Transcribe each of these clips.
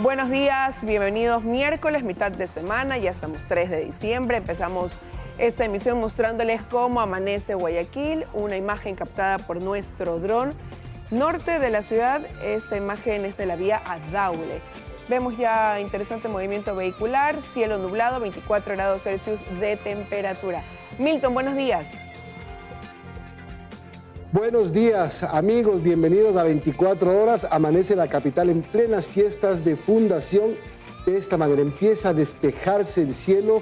Buenos días, bienvenidos miércoles, mitad de semana, ya estamos 3 de diciembre. Empezamos esta emisión mostrándoles cómo amanece Guayaquil, una imagen captada por nuestro dron. Norte de la ciudad, esta imagen es de la vía Adaule. Vemos ya interesante movimiento vehicular, cielo nublado, 24 grados Celsius de temperatura. Milton, buenos días. Buenos días, amigos, bienvenidos a 24 horas. Amanece la capital en plenas fiestas de fundación. De esta manera empieza a despejarse el cielo,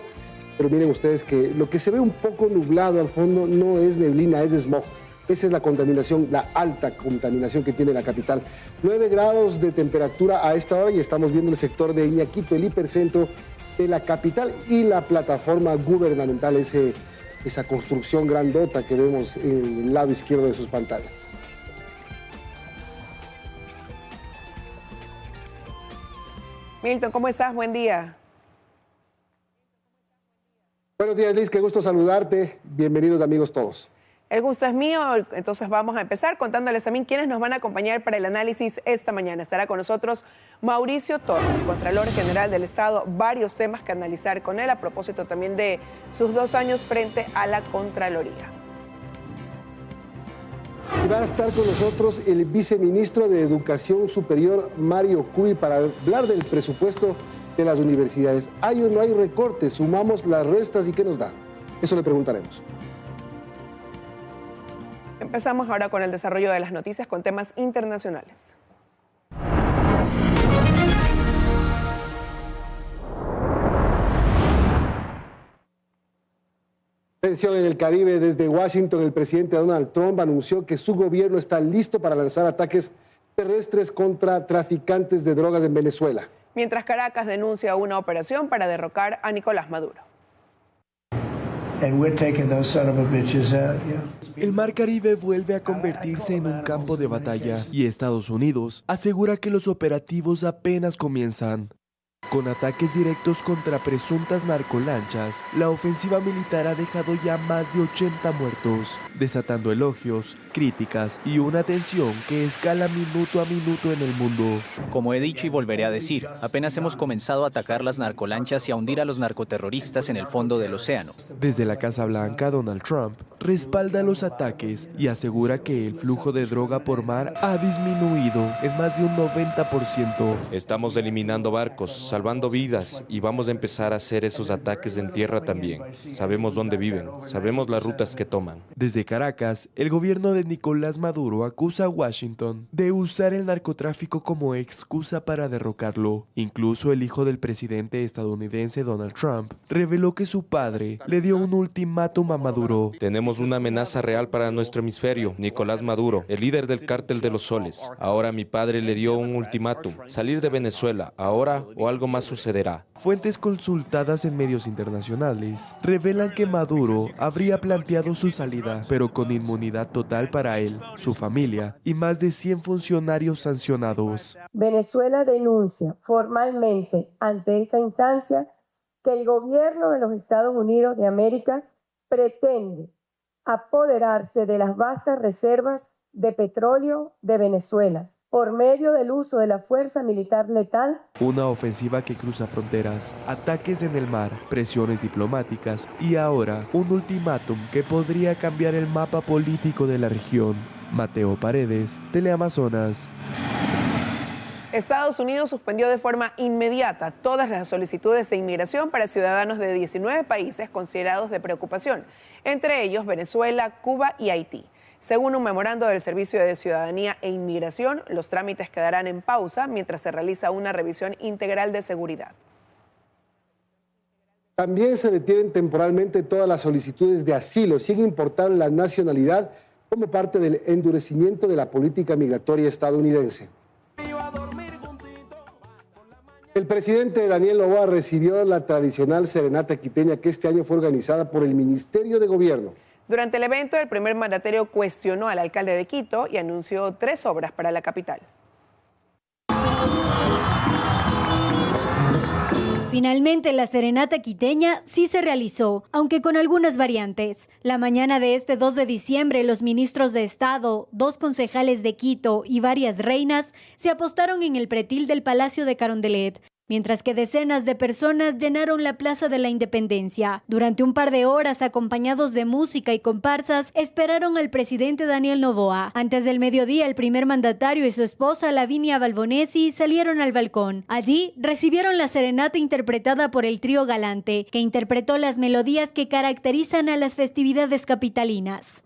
pero miren ustedes que lo que se ve un poco nublado al fondo no es neblina, es smog. Esa es la contaminación, la alta contaminación que tiene la capital. 9 grados de temperatura a esta hora y estamos viendo el sector de Iñaquito, el hipercentro de la capital y la plataforma gubernamental, esa construcción grandota que vemos en el lado izquierdo de sus pantallas. Milton, ¿cómo estás? Buen día. Buenos días, Liz, qué gusto saludarte. Bienvenidos, amigos todos. El gusto es mío, entonces vamos a empezar contándoles también quiénes nos van a acompañar para el análisis esta mañana. Estará con nosotros Mauricio Torres, Contralor General del Estado, varios temas que analizar con él a propósito también de sus 2 años frente a la Contraloría. Y va a estar con nosotros el viceministro de Educación Superior, Mario Cuy, para hablar del presupuesto de las universidades. ¿Hay o no hay recortes? ¿Sumamos las restas y qué nos da? Eso le preguntaremos. Empezamos ahora con el desarrollo de las noticias con temas internacionales. Tensión en el Caribe. Desde Washington, el presidente Donald Trump anunció que su gobierno está listo para lanzar ataques terrestres contra traficantes de drogas en Venezuela. Mientras Caracas denuncia una operación para derrocar a Nicolás Maduro. El Mar Caribe vuelve a convertirse en un campo de batalla y Estados Unidos asegura que los operativos apenas comienzan. Con ataques directos contra presuntas narcolanchas, la ofensiva militar ha dejado ya más de 80 muertos, desatando elogios, críticas y una tensión que escala minuto a minuto en el mundo. Como he dicho y volveré a decir, apenas hemos comenzado a atacar las narcolanchas y a hundir a los narcoterroristas en el fondo del océano. Desde la Casa Blanca, Donald Trump respalda los ataques y asegura que el flujo de droga por mar ha disminuido en más de un 90%. Estamos eliminando barcos, salvando vidas y vamos a empezar a hacer esos ataques en tierra también. Sabemos dónde viven, sabemos las rutas que toman. Desde Caracas, el gobierno de Nicolás Maduro acusa a Washington de usar el narcotráfico como excusa para derrocarlo. Incluso el hijo del presidente estadounidense Donald Trump reveló que su padre le dio un ultimátum a Maduro. Tenemos una amenaza real para nuestro hemisferio, Nicolás Maduro, el líder del cártel de los soles. Ahora mi padre le dio un ultimátum, salir de Venezuela, ahora o algo más sucederá. Fuentes consultadas en medios internacionales revelan que Maduro habría planteado su salida, pero con inmunidad total para él, su familia y más de 100 funcionarios sancionados. Venezuela denuncia formalmente ante esta instancia que el gobierno de los Estados Unidos de América pretende apoderarse de las vastas reservas de petróleo de Venezuela por medio del uso de la fuerza militar letal. Una ofensiva que cruza fronteras, ataques en el mar, presiones diplomáticas y ahora un ultimátum que podría cambiar el mapa político de la región. Mateo Paredes, Teleamazonas. Estados Unidos suspendió de forma inmediata todas las solicitudes de inmigración para ciudadanos de 19 países considerados de preocupación, entre ellos Venezuela, Cuba y Haití. Según un memorando del Servicio de Ciudadanía e Inmigración, los trámites quedarán en pausa mientras se realiza una revisión integral de seguridad. También se detienen temporalmente todas las solicitudes de asilo, sin importar la nacionalidad, como parte del endurecimiento de la política migratoria estadounidense. El presidente Daniel Noboa recibió la tradicional serenata quiteña que este año fue organizada por el Ministerio de Gobierno. Durante el evento, el primer mandatario cuestionó al alcalde de Quito y anunció 3 obras para la capital. Finalmente, la serenata quiteña sí se realizó, aunque con algunas variantes. La mañana de este 2 de diciembre, los ministros de Estado, 2 concejales de Quito y varias reinas se apostaron en el pretil del Palacio de Carondelet, mientras que decenas de personas llenaron la Plaza de la Independencia. Durante un par de horas, acompañados de música y comparsas, esperaron al presidente Daniel Noboa. Antes del mediodía, el primer mandatario y su esposa, Lavinia Balbonesi, salieron al balcón. Allí recibieron la serenata interpretada por el trío Galante, que interpretó las melodías que caracterizan a las festividades capitalinas.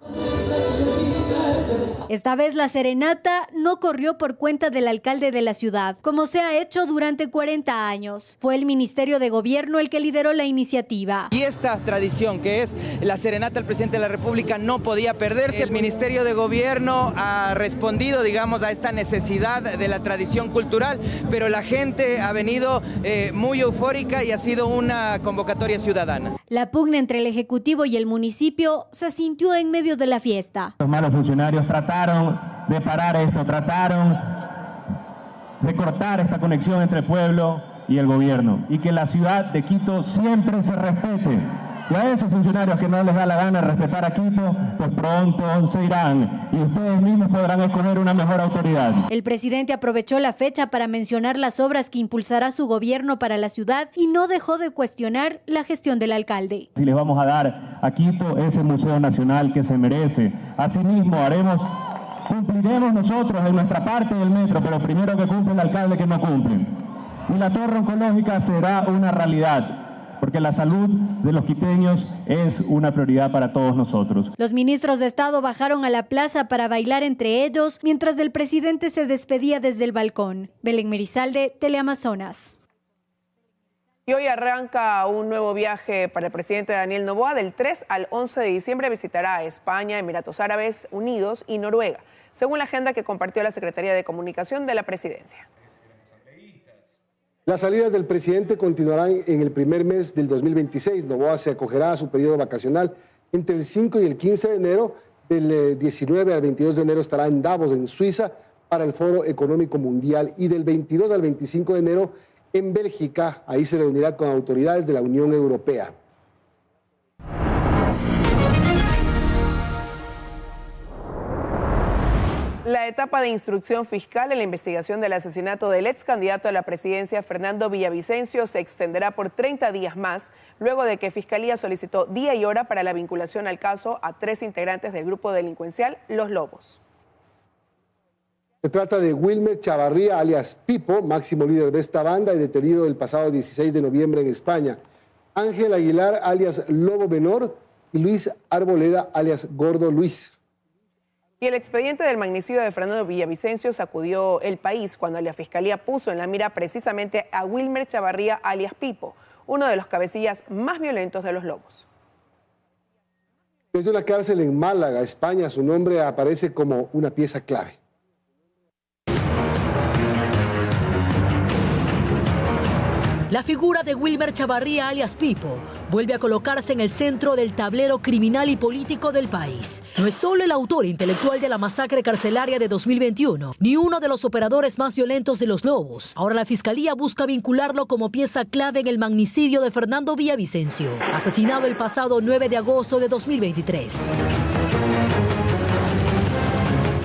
Esta vez la serenata no corrió por cuenta del alcalde de la ciudad, como se ha hecho durante 40 años. Fue el Ministerio de Gobierno el que lideró la iniciativa. Y esta tradición, que es la serenata al presidente de la República, no podía perderse. El Ministerio de Gobierno ha respondido, digamos, a esta necesidad de la tradición cultural, pero la gente ha venido muy eufórica y ha sido una convocatoria ciudadana. La pugna entre el Ejecutivo y el municipio se sintió en medio de la fiesta. Los malos funcionarios trataron de parar esto, trataron de cortar esta conexión entre el pueblo y el gobierno, y que la ciudad de Quito siempre se respete. Y a esos funcionarios que no les da la gana de respetar a Quito, pues pronto se irán y ustedes mismos podrán escoger una mejor autoridad. El presidente aprovechó la fecha para mencionar las obras que impulsará su gobierno para la ciudad y no dejó de cuestionar la gestión del alcalde. Si les vamos a dar a Quito ese museo nacional que se merece. Asimismo cumpliremos nosotros en nuestra parte del metro, pero primero que cumple el alcalde que no cumple. Y la torre oncológica será una realidad, porque la salud de los quiteños es una prioridad para todos nosotros. Los ministros de Estado bajaron a la plaza para bailar entre ellos, mientras el presidente se despedía desde el balcón. Belén Merizalde, Teleamazonas. Y hoy arranca un nuevo viaje para el presidente Daniel Noboa. Del 3 al 11 de diciembre visitará España, Emiratos Árabes Unidos y Noruega, según la agenda que compartió la Secretaría de Comunicación de la Presidencia. Las salidas del presidente continuarán en el primer mes del 2026. Noboa se acogerá a su periodo vacacional entre el 5 y el 15 de enero. Del 19 al 22 de enero estará en Davos, en Suiza, para el Foro Económico Mundial. Y del 22 al 25 de enero en Bélgica. Ahí se reunirá con autoridades de la Unión Europea. La etapa de instrucción fiscal en la investigación del asesinato del ex candidato a la presidencia Fernando Villavicencio se extenderá por 30 días más, luego de que Fiscalía solicitó día y hora para la vinculación al caso a 3 integrantes del grupo delincuencial Los Lobos. Se trata de Wilmer Chavarría, alias Pipo, máximo líder de esta banda y detenido el pasado 16 de noviembre en España. Ángel Aguilar, alias Lobo Menor, y Luis Arboleda, alias Gordo Luis. Y el expediente del magnicidio de Fernando Villavicencio sacudió el país cuando la Fiscalía puso en la mira precisamente a Wilmer Chavarría, alias Pipo, uno de los cabecillas más violentos de Los Lobos. Desde una cárcel en Málaga, España, su nombre aparece como una pieza clave. La figura de Wilmer Chavarría, alias Pipo, vuelve a colocarse en el centro del tablero criminal y político del país. No es solo el autor intelectual de la masacre carcelaria de 2021, ni uno de los operadores más violentos de Los Lobos. Ahora la Fiscalía busca vincularlo como pieza clave en el magnicidio de Fernando Villavicencio, asesinado el pasado 9 de agosto de 2023.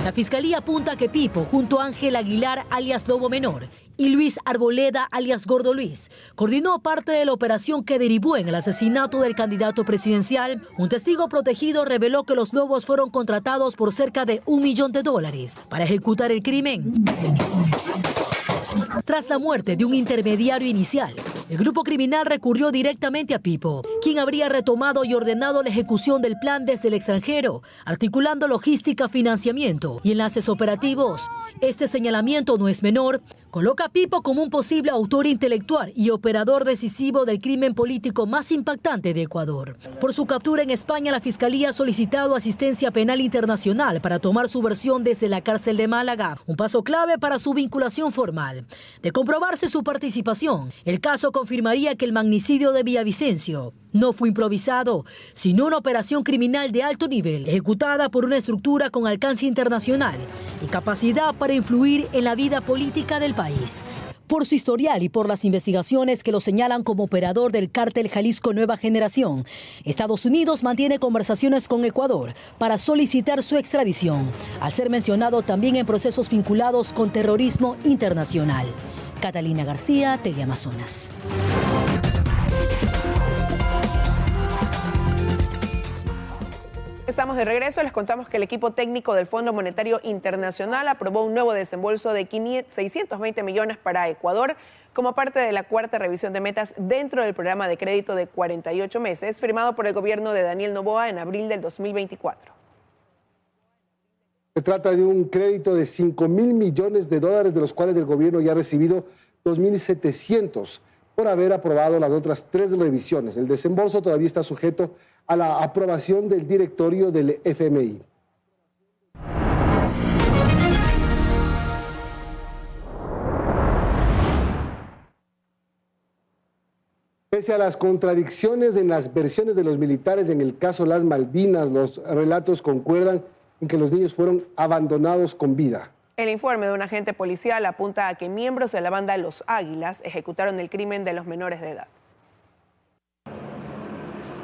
La Fiscalía apunta que Pipo, junto a Ángel Aguilar, alias Lobo Menor, y Luis Arboleda, alias Gordo Luis, coordinó parte de la operación que derivó en el asesinato del candidato presidencial. Un testigo protegido reveló que los Lobos fueron contratados por cerca de $1 millón para ejecutar el crimen. Tras la muerte de un intermediario inicial, el grupo criminal recurrió directamente a Pipo, quien habría retomado y ordenado la ejecución del plan desde el extranjero, articulando logística, financiamiento y enlaces operativos. Este señalamiento no es menor, coloca a Pipo como un posible autor intelectual y operador decisivo del crimen político más impactante de Ecuador. Por su captura en España, la Fiscalía ha solicitado asistencia penal internacional para tomar su versión desde la cárcel de Málaga, un paso clave para su vinculación formal. De comprobarse su participación, el caso confirmaría que el magnicidio de Villavicencio no fue improvisado, sino una operación criminal de alto nivel, ejecutada por una estructura con alcance internacional y capacidad para influir en la vida política del país. por su historial y por las investigaciones que lo señalan como operador del cártel Jalisco Nueva Generación. Estados Unidos mantiene conversaciones con Ecuador para solicitar su extradición, al ser mencionado también en procesos vinculados con terrorismo internacional. Catalina García, Teleamazonas. Estamos de regreso. Les contamos que el equipo técnico del Fondo Monetario Internacional aprobó un nuevo desembolso de 620 millones para Ecuador como parte de la cuarta revisión de metas dentro del programa de crédito de 48 meses firmado por el gobierno de Daniel Noboa en abril del 2024. Se trata de un crédito de $5.000 millones, de los cuales el gobierno ya ha recibido 2.700 por haber aprobado las otras 3 revisiones. El desembolso todavía está sujeto a la aprobación del directorio del FMI. Pese a las contradicciones en las versiones de los militares en el caso Las Malvinas, los relatos concuerdan en que los niños fueron abandonados con vida. El informe de un agente policial apunta a que miembros de la banda Los Águilas ejecutaron el crimen de los menores de edad.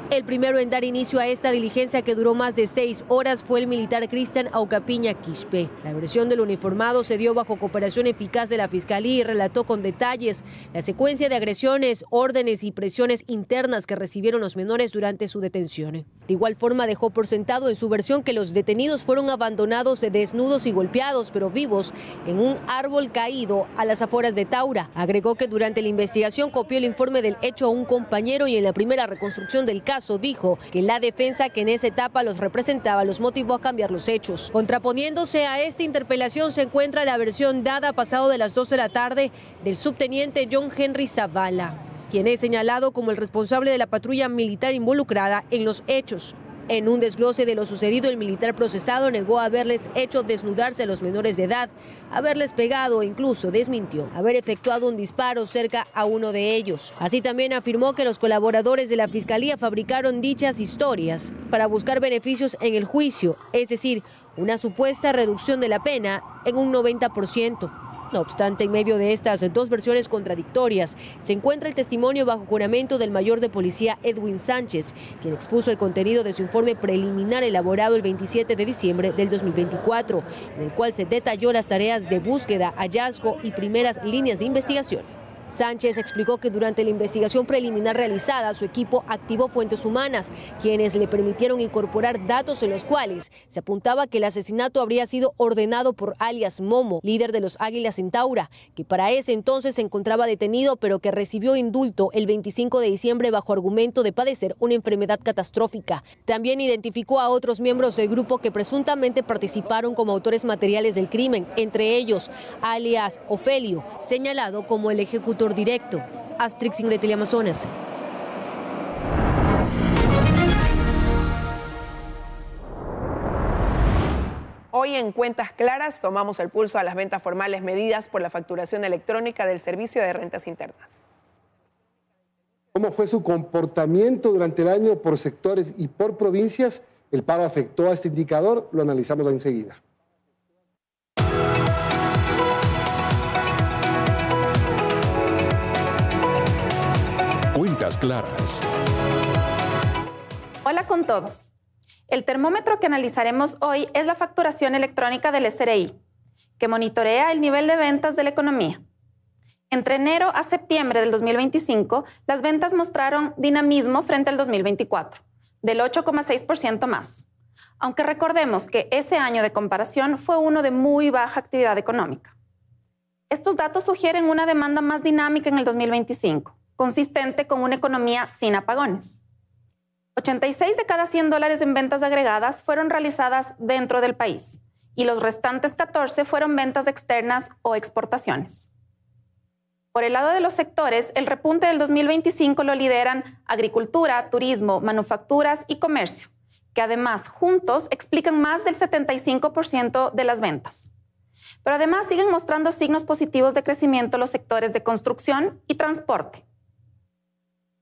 El primero en dar inicio a esta diligencia, que duró más de 6 horas, fue el militar Cristian Aucapiña Quispe. La versión del uniformado se dio bajo cooperación eficaz de la Fiscalía y relató con detalles la secuencia de agresiones, órdenes y presiones internas que recibieron los menores durante su detención. De igual forma, dejó por sentado en su versión que los detenidos fueron abandonados desnudos y golpeados, pero vivos, en un árbol caído a las afueras de Taura. Agregó que durante la investigación copió el informe del hecho a un compañero y en la primera reconstrucción del caso dijo que la defensa que en esa etapa los representaba los motivó a cambiar los hechos. Contraponiéndose a esta interpelación se encuentra la versión dada pasado de las 2 de la tarde del subteniente John Henry Zavala, quien es señalado como el responsable de la patrulla militar involucrada en los hechos. En un desglose de lo sucedido, el militar procesado negó haberles hecho desnudarse a los menores de edad, haberles pegado e incluso desmintió haber efectuado un disparo cerca a uno de ellos. Así también afirmó que los colaboradores de la Fiscalía fabricaron dichas historias para buscar beneficios en el juicio, es decir, una supuesta reducción de la pena en un 90%. No obstante, en medio de estas 2 versiones contradictorias, se encuentra el testimonio bajo juramento del mayor de policía Edwin Sánchez, quien expuso el contenido de su informe preliminar elaborado el 27 de diciembre del 2024, en el cual se detalló las tareas de búsqueda, hallazgo y primeras líneas de investigación. Sánchez explicó que durante la investigación preliminar realizada, su equipo activó fuentes humanas, quienes le permitieron incorporar datos en los cuales se apuntaba que el asesinato habría sido ordenado por alias Momo, líder de los Águilas en Taura, que para ese entonces se encontraba detenido, pero que recibió indulto el 25 de diciembre bajo argumento de padecer una enfermedad catastrófica. También identificó a otros miembros del grupo que presuntamente participaron como autores materiales del crimen, entre ellos alias Ofelio, señalado como el ejecutor directo. Astrix Ingrid, Teleamazonas. Hoy en Cuentas Claras tomamos el pulso a las ventas formales medidas por la facturación electrónica del Servicio de Rentas Internas. ¿Cómo fue su comportamiento durante el año por sectores y por provincias? ¿El paro afectó a este indicador? Lo analizamos enseguida. Cuentas Claras. Hola con todos. El termómetro que analizaremos hoy es la facturación electrónica del SRI, que monitorea el nivel de ventas de la economía. Entre enero a septiembre del 2025, las ventas mostraron dinamismo frente al 2024, del 8,6% más, aunque recordemos que ese año de comparación fue uno de muy baja actividad económica. Estos datos sugieren una demanda más dinámica en el 2025, consistente con una economía sin apagones. 86 de cada $100 en ventas agregadas fueron realizadas dentro del país y los restantes 14 fueron ventas externas o exportaciones. Por el lado de los sectores, el repunte del 2025 lo lideran agricultura, turismo, manufacturas y comercio, que además juntos explican más del 75% de las ventas. Pero además siguen mostrando signos positivos de crecimiento los sectores de construcción y transporte.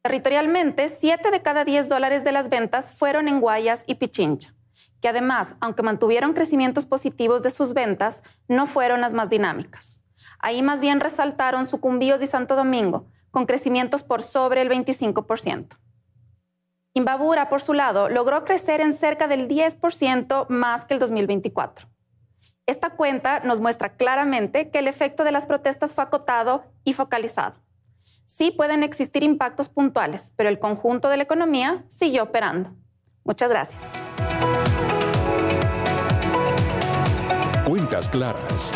Territorialmente, 7 de cada $10 de las ventas fueron en Guayas y Pichincha, que además, aunque mantuvieron crecimientos positivos de sus ventas, no fueron las más dinámicas. Ahí más bien resaltaron Sucumbíos y Santo Domingo, con crecimientos por sobre el 25%. Imbabura, por su lado, logró crecer en cerca del 10% más que el 2024. Esta cuenta nos muestra claramente que el efecto de las protestas fue acotado y focalizado. Sí pueden existir impactos puntuales, pero el conjunto de la economía siguió operando. Muchas gracias. Cuentas claras.